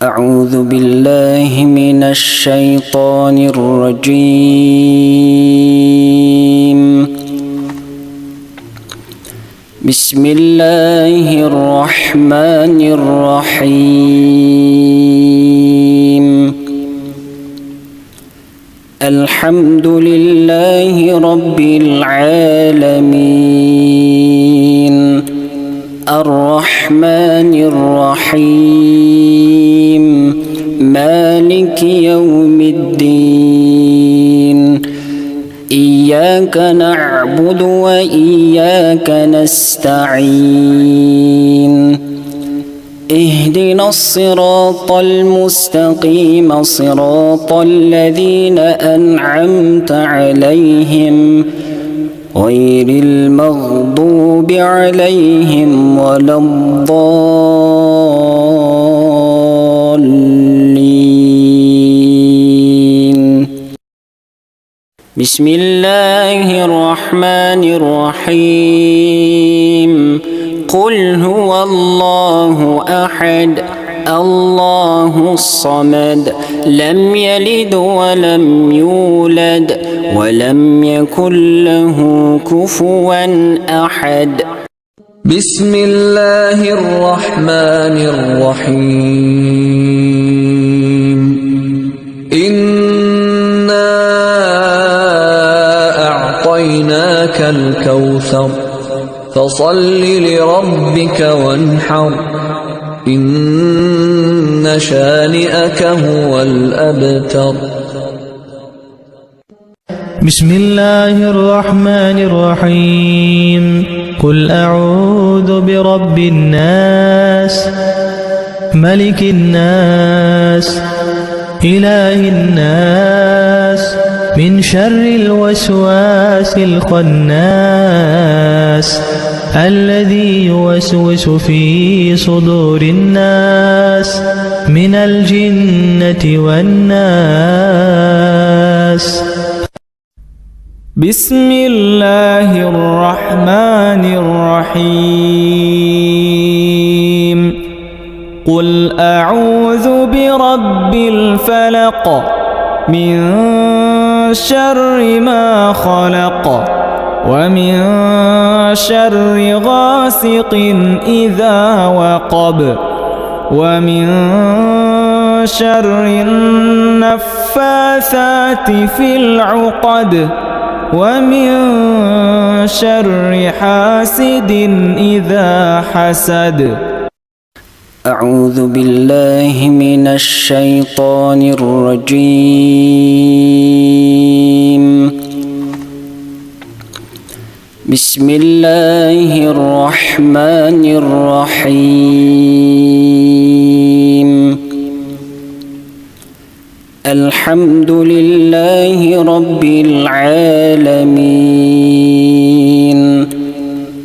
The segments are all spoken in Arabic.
أعوذ بالله من الشيطان الرجيم. بسم الله الرحمن الرحيم. الحمد لله رب العالمين الرحمن الرحيم مالك يوم الدين. إياك نعبد وإياك نستعين. اهدنا الصراط المستقيم صراط الذين أنعمت عليهم غير المغضوب عليهم ولا الضالين. بسم الله الرحمن الرحيم. قل هو الله أحد الله الصمد لم يلد ولم يولد ولم يكن له كفوا أحد. بسم الله الرحمن الرحيم. إنا أعطيناك الكوثر فصل لربك وانحر إن شانئك هو الأبتر. بسم الله الرحمن الرحيم. قل أعوذ برب الناس ملك الناس إله الناس من شر الوسواس الخناس الذي يوسوس في صدور الناس من الجنة والناس. بسم الله الرحمن الرحيم. قل أعوذ برب الفلق من شر ما خلق ومن شر غاسق إذا وقب ومن شر النفاثات في العقد ومن شر حاسد إذا حسد. أعوذ بالله من الشيطان الرجيم. بسم الله الرحمن الرحيم. الحمد لله رب العالمين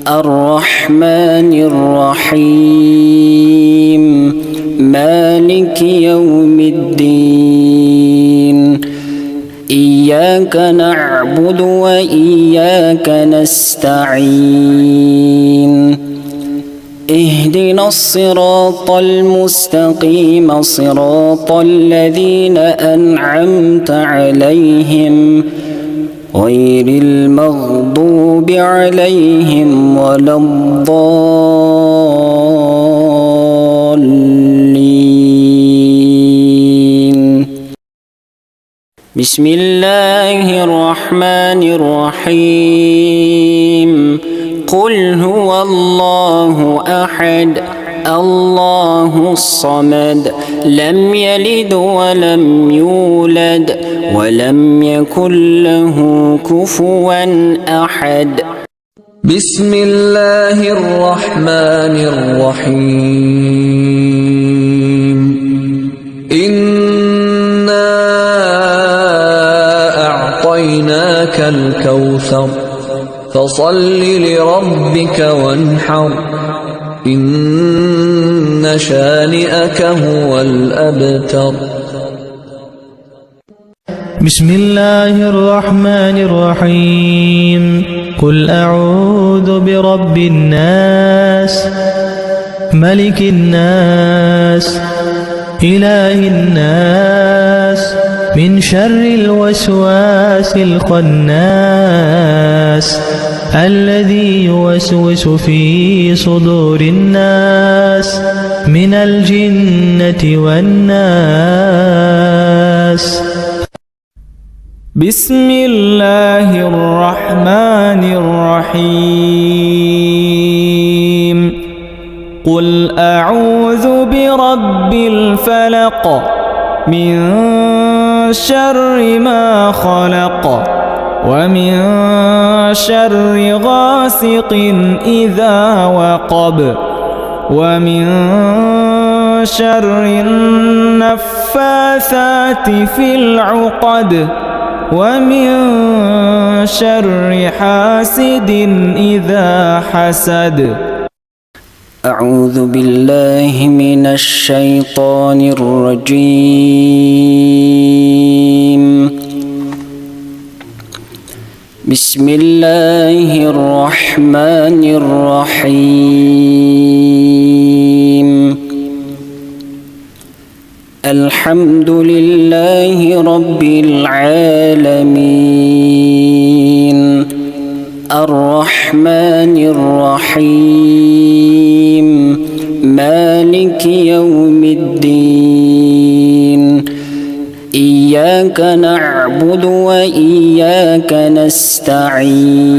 الرحمن الرحيم مالك يوم الدين. إياك نعبد وإياك نستعين. اهدنا الصراط المستقيم صراط الذين أنعمت عليهم غير المغضوب عليهم ولا الضالين. بسم الله الرحمن الرحيم. قل هو الله أحد الله الصمد لم يلد ولم يولد ولم يكن له كفوا أحد. بسم الله الرحمن الرحيم. إنا أعطيناك الكوثر فصل لربك وانحر إن شانئك هو الأبتر. بسم الله الرحمن الرحيم. قل أعوذ برب الناس ملك الناس إله الناس من شر الوسواس الخناس الذي يوسوس في صدور الناس من الجنة والناس. بسم الله الرحمن الرحيم. قل أعوذ برب الفلق من شر ما خلق ومن شر غاسق إذا وقب ومن شر النفاثات في العقد ومن شر حاسد إذا حسد. أعوذ بالله من الشيطان الرجيم. بسم الله الرحمن الرحيم. الحمد لله رب العالمين الرحمن الرحيم مالك يوم الدين. إياك نعبد وإياك نستعين.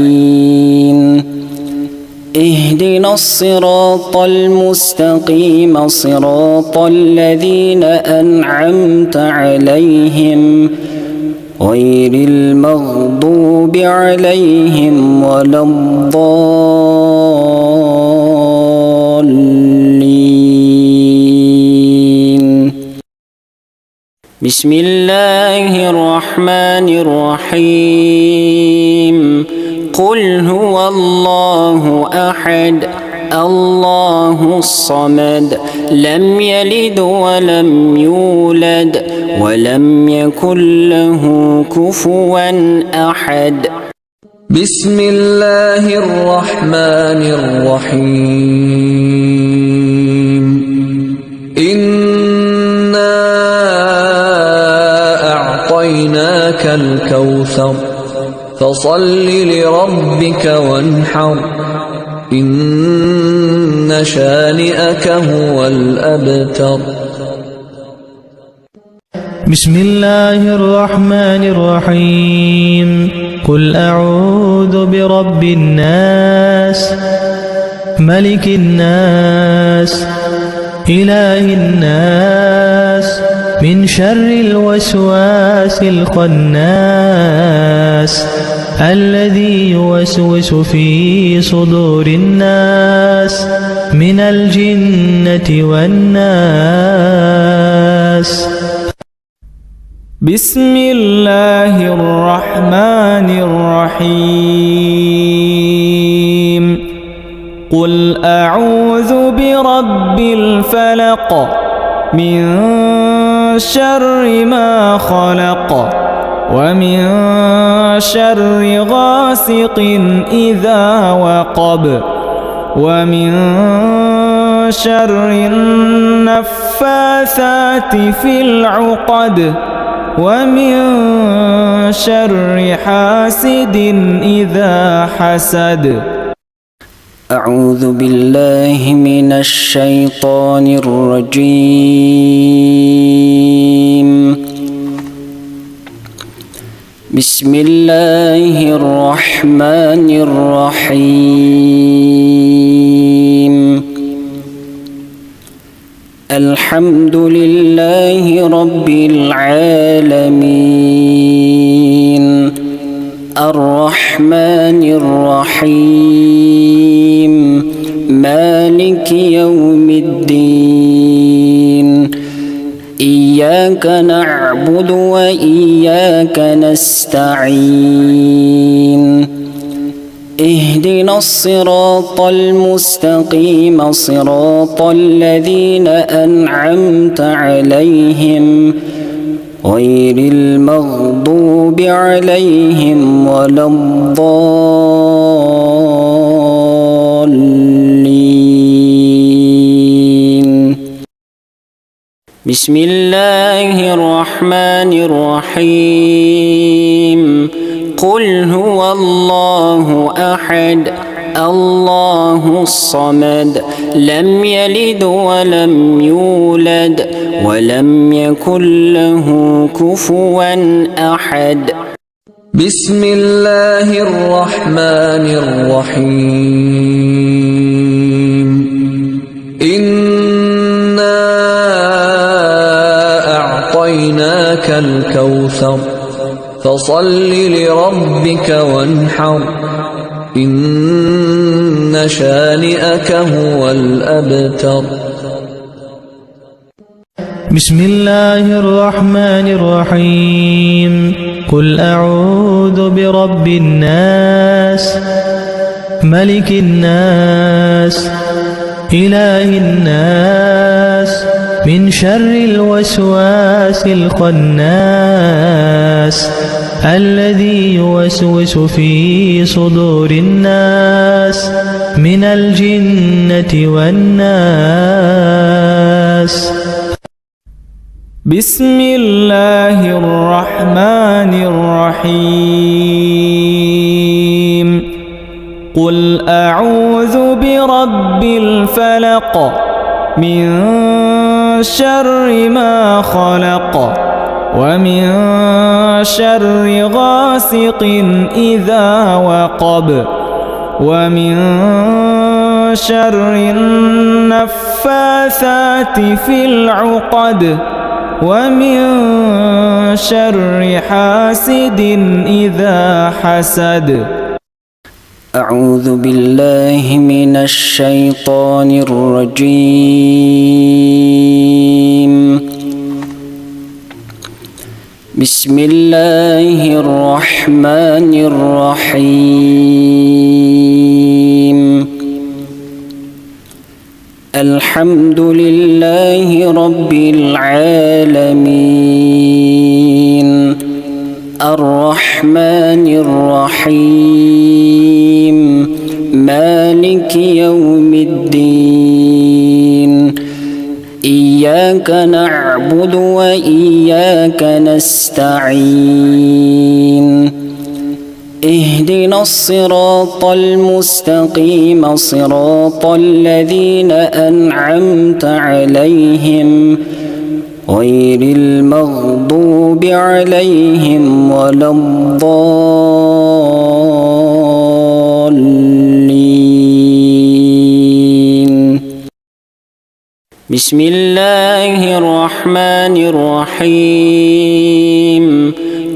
اهدنا الصراط المستقيم صراط الذين أنعمت عليهم غير المغضوب عليهم ولا الضالين. بسم الله الرحمن الرحيم. قل هو الله أحد الله الصمد لم يلد ولم يولد ولم يكن له كفوا أحد. بسم الله الرحمن الرحيم. إنا أعطيناك الكوثر فصل لربك وانحر إن شانئك هو الأبتر. بسم الله الرحمن الرحيم. قل أعوذ برب الناس ملك الناس إله الناس من شر الوسواس الخناس الذي يوسوس في صدور الناس من الجنة والناس. بسم الله الرحمن الرحيم. قل أعوذ برب الفلق من شر ما خلق ومن شر غاسق إذا وقب ومن شر النفاثات في العقد ومن شر حاسد إذا حسد. أعوذ بالله من الشيطان الرجيم. بسم الله الرحمن الرحيم. الحمد لله رب العالمين الرحمن الرحيم مالك يوم الدين. إياك نعبد وإياك نستعين. اهدنا الصراط المستقيم صراط الذين أنعمت عليهم غير المغضوب عليهم ولا الضالين. بسم الله الرحمن الرحيم قل هو الله أحد الله الصمد لم يلد ولم يولد ولم يكن له كفوا أحد بسم الله الرحمن الرحيم إنا أعطيناك الكوثر فصل لربك وانحر إن شانئك هو الأبتر بسم الله الرحمن الرحيم قل أعوذ برب الناس ملك الناس إله الناس من شر الوسواس الخناس الذي يوسوس في صدور الناس من الجنة والناس بسم الله الرحمن الرحيم قل أعوذ برب الفلق من شر ما خلق ومن شر غاسق إذا وقب ومن شر النفاثات في العقد ومن شر حاسد إذا حسد أعوذ بالله من الشيطان الرجيم بسم الله الرحمن الرحيم الحمد لله رب العالمين الرحمن الرحيم مالك يوم الدين إياك نعبد وإياك نستعين اهدنا الصراط المستقيم صراط الذين أنعمت عليهم غير المغضوب عليهم ولا الضالين بسم الله الرحمن الرحيم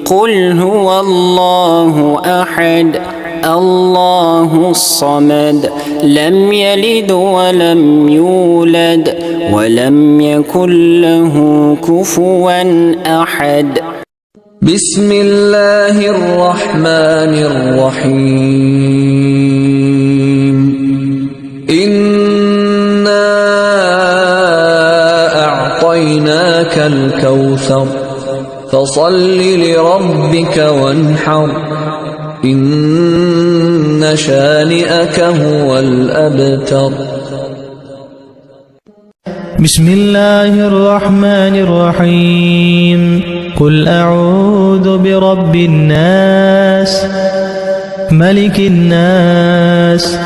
قل هو الله أحد الله الصمد لم يلد ولم يولد ولم يكن له كفوا أحد بسم الله الرحمن الرحيم إنا أعطيناك الكوثر فصل لربك وانحر إن شانئك هو الأبتر بسم الله الرحمن الرحيم قل أعوذ برب الناس ملك الناس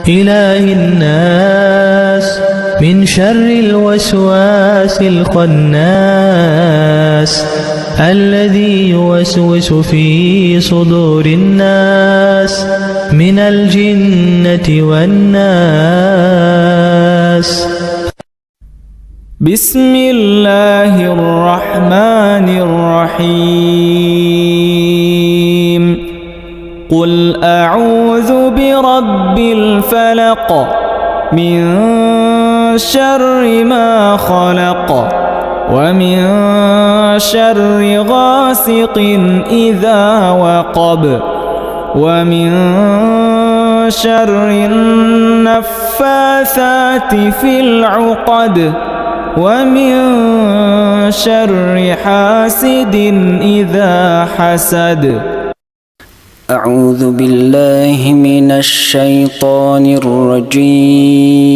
إله الناس من شر الوسواس الخناس الذي يوسوس في صدور الناس من الجنة والناس بسم الله الرحمن الرحيم قل أعوذ برب الفلق من شر ما خلق ومن شر غاسق إذا وقب ومن شر النفاثات في العقد ومن شر حاسد إذا حسد أعوذ بالله من الشيطان الرجيم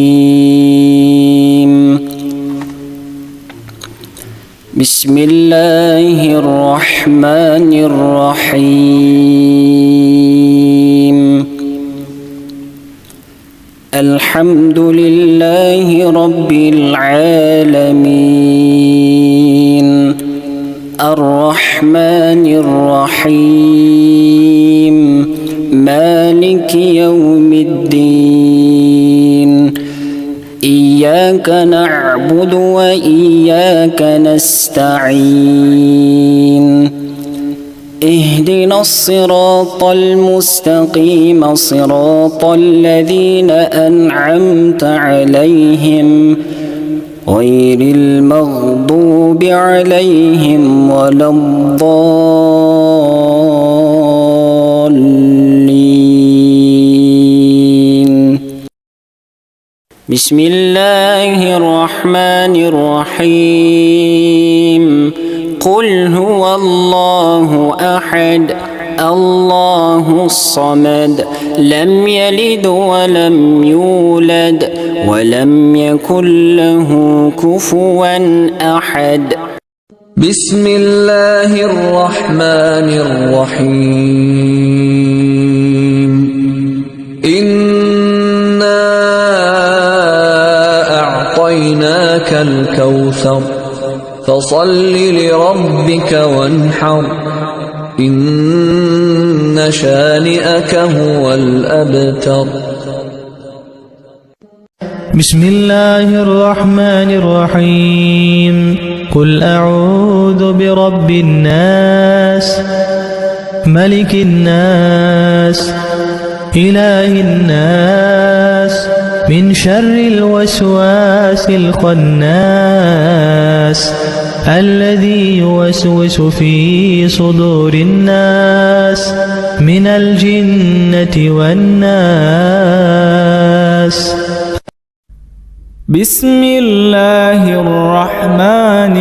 بسم الله الرحمن الرحيم الحمد لله رب العالمين الرحمن الرحيم مالك يوم الدين إياك نعبد وإياك نستعين اهدنا الصراط المستقيم صراط الذين أنعمت عليهم غير المغضوب عليهم ولا الضالين بسم الله الرحمن الرحيم قل هو الله أحد الله الصمد لم يلد ولم يولد ولم يكن له كفوا أحد بسم الله الرحمن الرحيم إنا أعطيناك الكوثر فصل لربك وانحر إن شانئك هو الأبتر بسم الله الرحمن الرحيم قل أعوذ برب الناس ملك الناس إله الناس من شر الوسواس الخناس الذي يوسوس في صدور الناس من الجنة والناس بسم الله الرحمن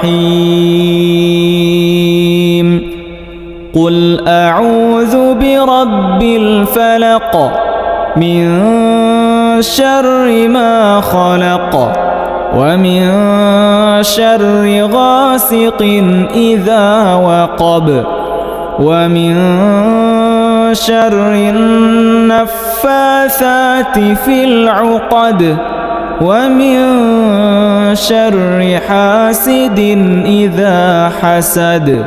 الرحيم قل أعوذ برب الفلق من شر ما خلق ومن شر غاسق إذا وقب ومن شر النفاثات في العقد ومن شر حاسد إذا حسد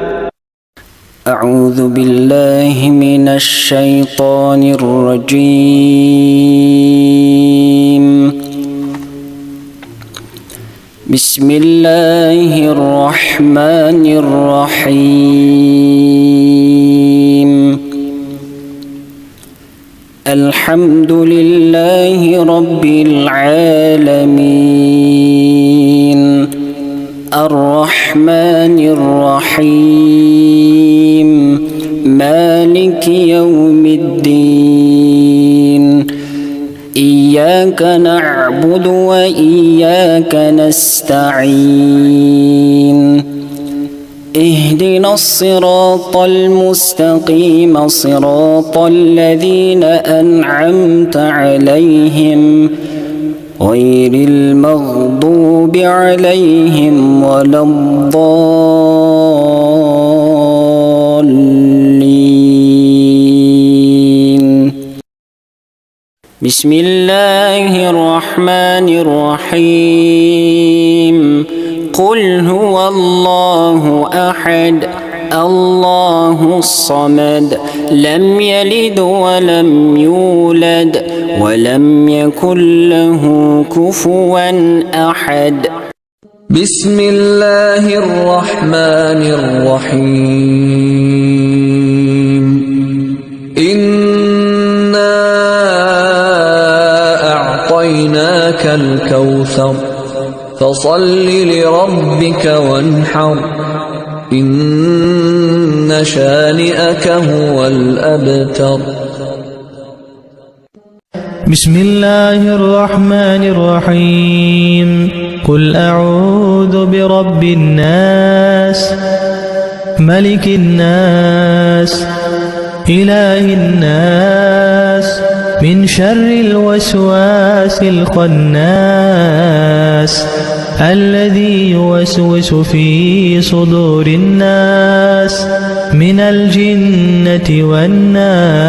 أعوذ بالله من الشيطان الرجيم بسم الله الرحمن الرحيم الحمد لله رب العالمين الرحمن الرحيم مالك يوم الدين إياك نعبد وإياك نستعين اهدنا الصراط المستقيم صراط الذين أنعمت عليهم غير المغضوب عليهم ولا الضالين بسم الله الرحمن الرحيم قل هو الله أحد الله الصمد لم يلد ولم يولد ولم يكن له كفوا أحد بسم الله الرحمن الرحيم إنا أعطيناك الكوثر فصل لربك وانحر إن شانئك هو الأبتر بسم الله الرحمن الرحيم قل أعوذ برب الناس ملك الناس إله الناس من شر الوسواس الخناس الذي يوسوس في صدور الناس من الجنة والناس.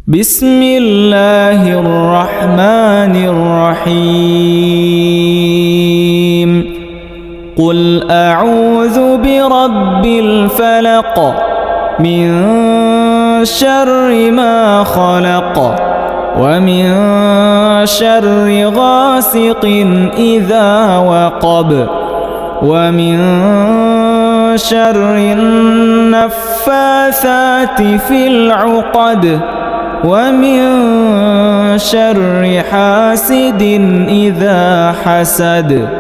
بسم الله الرحمن الرحيم. قل أعوذ برب الفلق من شر ما خلق ومن شر غاسق إذا وقب ومن شر النفاثات في العقد ومن شر حاسد إذا حسد.